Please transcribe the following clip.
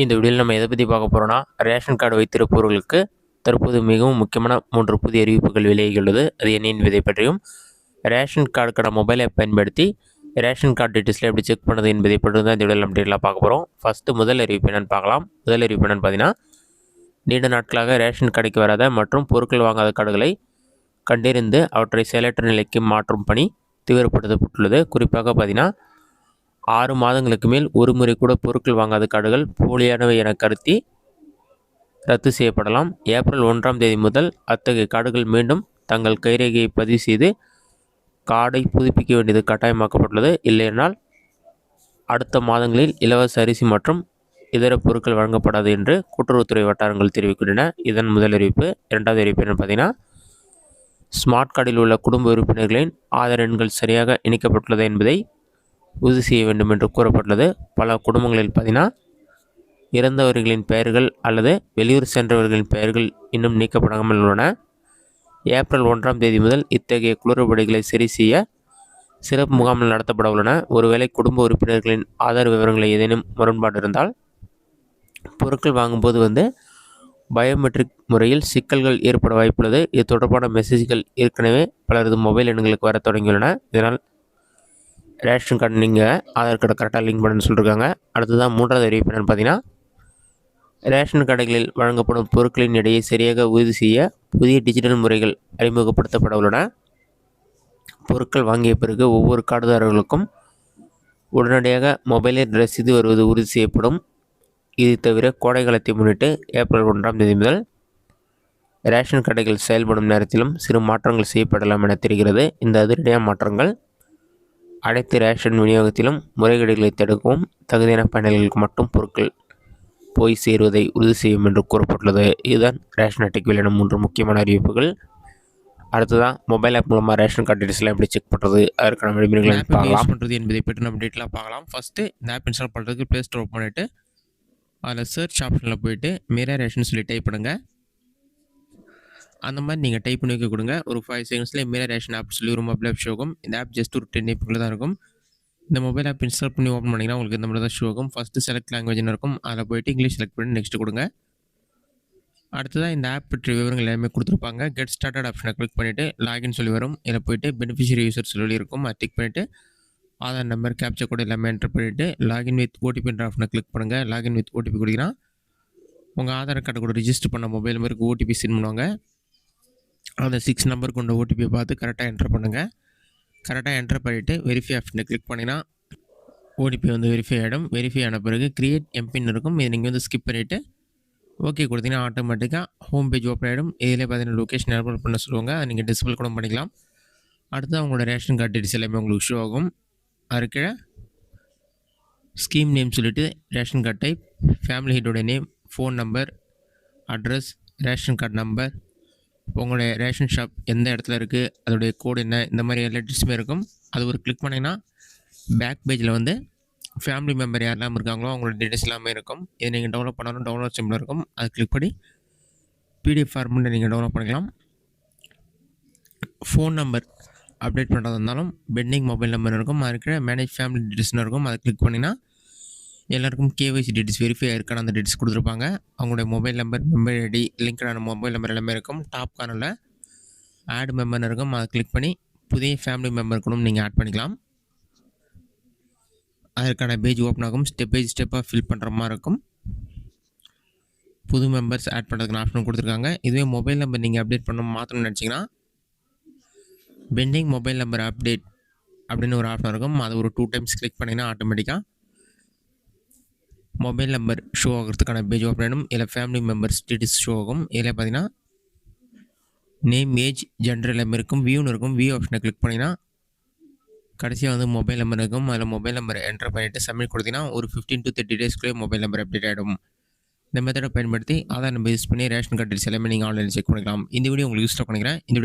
இந்த வீடியோவில் நம்ம எதை பற்றி பார்க்க போகிறோம்னா, ரேஷன் கார்டு வைத்திருப்பவர்களுக்கு தற்போது மிகவும் முக்கியமான 3 புதிய அறிவிப்புகள் வெளியாகியுள்ளது. அது என்ன என்பதை பற்றியும், ரேஷன் கார்டுக்கான மொபைல் ஆப் பயன்படுத்தி ரேஷன் கார்டு டீட்டெயில்ஸில் எப்படி செக் பண்ணுறது என்பதை பற்றி தான் இந்த வீடியோவில் நம்ம டீட்டெயிலாக பார்க்க போகிறோம். ஃபஸ்ட்டு முதல் அறிவிப்பு என்னென்னு பார்க்கலாம். முதல் அறிவிப்பு என்னென்னு பார்த்தீங்கன்னா, நீண்ட நாட்களாக ரேஷன் கடைக்கு வராத மற்றும் பொருட்கள் வாங்காத கார்டுகளை கண்டறிந்து அவற்றை செயலற்ற நிலைக்கு மாற்றும் பணி தீவிரப்படுத்தப்பட்டுள்ளது. குறிப்பாக பார்த்தீங்கன்னா, 6 மாதங்களுக்கு மேல் ஒரு முறை கூட பொருட்கள் வாங்காத கார்டுகள் போலியானவை என கருத்தி ரத்து செய்யப்படலாம். ஏப்ரல் 1ஆம் தேதி முதல் அத்தகைய கார்டுகள் மீண்டும் தங்கள் கைரேகையை பதிவு செய்து கார்டை புதுப்பிக்க வேண்டியது கட்டாயமாக்கப்பட்டுள்ளது. இல்லையென்றால் அடுத்த மாதங்களில் இலவச அரிசி மற்றும் இதர பொருட்கள் வழங்கப்படாது என்று கூட்டுறவுத்துறை வட்டாரங்கள் தெரிவிக்கின்றன. இதன் முதல் அறிவிப்பு. இரண்டாவது அறிவிப்பு என்ன பார்த்தீங்கன்னா, ஸ்மார்ட் கார்டில் உள்ள குடும்ப உறுப்பினர்களின் ஆதார் எண்கள் சரியாக இணைக்கப்பட்டுள்ளது என்பதை உறுதி செய்ய வேண்டும் என்று கூறப்பட்டுள்ளது. பல குடும்பங்களில் பார்த்தீங்கன்னா, இறந்தவர்களின் பெயர்கள் அல்லது வெளியூர் சென்றவர்களின் பெயர்கள் இன்னும் நீக்கப்படாமல் உள்ளன. ஏப்ரல் 1ஆம் தேதி முதல் இத்தகைய குளறுபடிகளை சரி செய்ய சிறப்பு முகாம்கள் நடத்தப்பட உள்ளன. ஒருவேளை குடும்ப உறுப்பினர்களின் ஆதார் விவரங்களை ஏதேனும் முரண்பாடு இருந்தால் பொருட்கள் வாங்கும்போது பயோமெட்ரிக் முறையில் சிக்கல்கள் ஏற்பட வாய்ப்புள்ளது. இது தொடர்பான மெசேஜ்கள் ஏற்கனவே பலரது மொபைல் எண்களுக்கு வர தொடங்கியுள்ளன. இதனால் ரேஷன் கார்டு நீங்கள் ஆதார் கார்டை கரெக்டாக லிங்க் பண்ணுன்னு சொல்லியிருக்காங்க. அடுத்ததான் மூன்றாவது அறிவிப்பு என்னென்னு பார்த்தீங்கன்னா, ரேஷன் கடைகளில் வழங்கப்படும் பொருட்களின் எடையை சரியாக உறுதி செய்ய புதிய டிஜிட்டல் முறைகள் அறிமுகப்படுத்தப்பட உள்ளன. பொருட்கள் வாங்கிய பிறகு ஒவ்வொரு கார்டுதாரர்களுக்கும் உடனடியாக மொபைலில் ரசீது வருவது உறுதி செய்யப்படும். இது தவிர கோடை காலத்தை முன்னிட்டு ஏப்ரல் 1ஆம் தேதி முதல் ரேஷன் கடைகள் செயல்படும் நேரத்திலும் சிறு மாற்றங்கள் செய்யப்படலாம் என தெரிகிறது. இந்த அதிரடியான மாற்றங்கள் அனைத்து ரேஷன் விநியோகத்திலும் முறைகேடுகளை தடுக்கவும் தகுதியான பயனாளிகளுக்கு மட்டும் பொருட்கள் போய் சேருவதை உறுதி செய்யும் என்று கூறப்பட்டுள்ளது. இதுதான் ரேஷன் அட்டைக்கு வெளியான 3 முக்கியமான அறிவிப்புகள். அடுத்ததான் மொபைல் ஆப் மூலமாக ரேஷன் கார்டு டீட்டெயில்ஸ்லாம் எப்படி செக் பண்ணுறது, அதற்கான வழிமுறைகளை பார்க்கலாம் பண்ணுறது என்பதை பற்றி நம்ம டீட்டெயிலாக பார்க்கலாம். ஃபஸ்ட்டு இந்த ஆப் இன்ஸ்டால் பண்ணுறதுக்கு ப்ளே ஸ்டோர் ஓப்பன் பண்ணிவிட்டு அதில் சர்ச் ஆப்ஷனில் போய்ட்டு மேரா ரேஷன் சொல்லி டைப் பண்ணுங்கள். அந்த மாதிரி நீங்கள் டைப் பண்ணி வைக்க கொடுங்க. ஒரு 5 செகண்ட்ஸில் மேரா ரேஷன் ஆப் சொல்லி ஒரு மொபைல் ஆப் ஷோ ஆகும். இந்த ஆப் ஜஸ்ட் ஒரு 10 நிமிஷத்தில் தான் இருக்கும். இந்த மொபைல் ஆப் இன்ஸ்டால் பண்ணி ஓப்பன் பண்ணிங்கன்னா உங்களுக்கு இந்த மாதிரி தான் ஷோ ஆகும். ஃபஸ்ட்டு செலக்ட் லாங்குவேஜ்னு இருக்கும். அதில் போய்ட்டு இங்கிலீஷ் செலக்ட் பண்ணி நெக்ஸ்ட் கொடுங்க. அடுத்ததான் இந்த ஆப் பற்றி விவரங்கள் எல்லாமே கொடுத்துருப்பாங்க. கெட் ஸ்டார்டட் ஆப்ஷனை கிளிக் பண்ணிவிட்டு லாகின் சொல்லி வரும். இதில் போய்ட்டு பெனிஃபிஷியரி யூசர் சொல்லி இருக்கும். அதை டிக் பண்ணிவிட்டு ஆதார் நம்பர் கேப்சர் கோட் எல்லாமே என்டர் பண்ணிவிட்டு லாகின் வித் ஓடிபின்ற ஆப்ஷனை கிளிக் பண்ணுங்கள். லாகின் வித் ஓடிபி கொடுத்தீங்கன்னா உங்கள் ஆதார் கார்டை கூட ரிஜிஸ்டர் பண்ண மொபைல் நம்பருக்கு ஓடிபி சென்ட் பண்ணுவாங்க. அந்த 6 நம்பர் கொண்ட ஓடிபியை பார்த்து கரெக்டாக என்டர் பண்ணுங்கள். கரெக்டாக என்டர் பண்ணிவிட்டு வெரிஃபை ஆப்ஷனை கிளிக் பண்ணிங்கன்னா ஓடிபி வெரிஃபை ஆகிடும். வெரிஃபை ஆன பிறகு கிரியேட் எம்பின் இருக்கும். இதை நீங்கள் ஸ்கிப் பண்ணிவிட்டு ஓகே கொடுத்தீங்கன்னா ஆட்டோமேட்டிக்காக ஹோம் பேஜ் ஓப்பன் ஆகிடும். இதில் பார்த்தீங்கன்னா லொக்கேஷன் எனேபிள் பண்ண சொல்லுவாங்க. அதை நீங்கள் டிஸ்பிள் கூட பண்ணிக்கலாம். அடுத்து உங்களோட ரேஷன் கார்டு டீட்டெயில்ஸ் எல்லாமே உங்களுக்கு ஷோ ஆகும். அதுக்கு ஸ்கீம் நேம் சொல்லிவிட்டு ரேஷன் கார்டு டைப், ஃபேமிலி ஹெட்டோட name, phone number, address, ration card number, உங்களுடைய ரேஷன் ஷாப் எந்த இடத்துல இருக்குது, அதோடைய கோடு என்ன, இந்த மாதிரி எல்லா டீட்டெயில்ஸுமே இருக்கும். அது ஒரு கிளிக் பண்ணிங்கன்னா பேக் பேஜில் ஃபேமிலி மெம்பர் யாரெல்லாம் இருக்காங்களோ அவங்களோட டீட்டெயில்ஸ் எல்லாமே இருக்கும். இதை நீங்கள் டவுன்லோட் பண்ணாலும் டவுன்லோட் சிம்பிள் இருக்கும். அது கிளிக் பண்ணி பிடிஎஃப் ஃபார்மெட்டில் நீங்கள் டவுன்லோட் பண்ணிக்கலாம். ஃபோன் நம்பர் அப்டேட் பண்ணுறதா இருந்தாலும் பெண்டிங் மொபைல் நம்பர் இருக்கும். அதுக்கு மேனேஜ் ஃபேமிலி டீட்டெயில்ஸ்னு இருக்கும். அதை கிளிக் பண்ணிங்கன்னா எல்லாருக்கும் கேஒய்சி டீட்டெயில்ஸ் வெரிஃபை ஆயிருக்கான அந்த டீட்டெயில்ஸ் கொடுத்துருப்பாங்க. அவங்களுடைய மொபைல் நம்பர், மெம்பர் ஐடி, லிங்கான மொபைல் நம்பர் எல்லாமே இருக்கும். டாப் கார்னரில் ஆட் மெம்பர்னு இருக்கும். அதை கிளிக் பண்ணி புதிய ஃபேமிலி மெம்பருக்கும் நீங்கள் ஆட் பண்ணிக்கலாம். அதற்கான பேஜ் ஓப்பன் ஆகும். ஸ்டெப் பை ஸ்டெப்பாக ஃபில் பண்ணுற மாதிரி இருக்கும். புது மெம்பர்ஸ் ஆட் பண்ணுறதுக்கான ஆப்ஷன் கொடுத்துருக்காங்க. இதுவே மொபைல் நம்பர் நீங்கள் அப்டேட் பண்ண மாற்றணும்னு நினச்சிங்கன்னா பெண்டிங் மொபைல் நம்பர் அப்டேட் அப்படின்னு ஒரு ஆப்ஷன் இருக்கும். அது ஒரு 2 டைம்ஸ் கிளிக் பண்ணிங்கன்னா ஆட்டோமேட்டிக்காக மொபைல் நம்பர் ஷோ ஆகிறதுக்கான பேஜ் ஓப்பன் ஆகிடும். இதில் ஃபேமிலி மெம்பர்ஸ் டீட்டெயில்ஸ் ஷோ ஆகும். இதில் பார்த்தீங்கன்னா நேம், ஏஜ், ஜெண்டர் எல்லாமே இருக்கும். வியூன்னு இருக்கும். வியூ ஆப்ஷனை கிளிக் பண்ணிங்கன்னா கடைசியாக மொபைல் நம்பர் இருக்கும். அதில் மொபைல் நம்பரை என்டர் பண்ணிவிட்டு சப்மிட் கொடுத்தீங்கன்னா ஒரு 15 to 30 டேஸ்க்குள்ளே மொபைல் நம்பர் அப்டேட் ஆகிடும். இந்த மெத்தடை பயன்படுத்தி ஆதார் நம்பர் யூஸ் பண்ணி ரேஷன் கார்டு டீட்டெயில்ஸ் எல்லாமே நீங்கள் ஆன்லைனில் செக் பண்ணிக்கலாம். இந்த வீடியோ உங்களுக்கு யூஸ்ஃபுல்லாக பண்ணிக்கிறேன். இந்த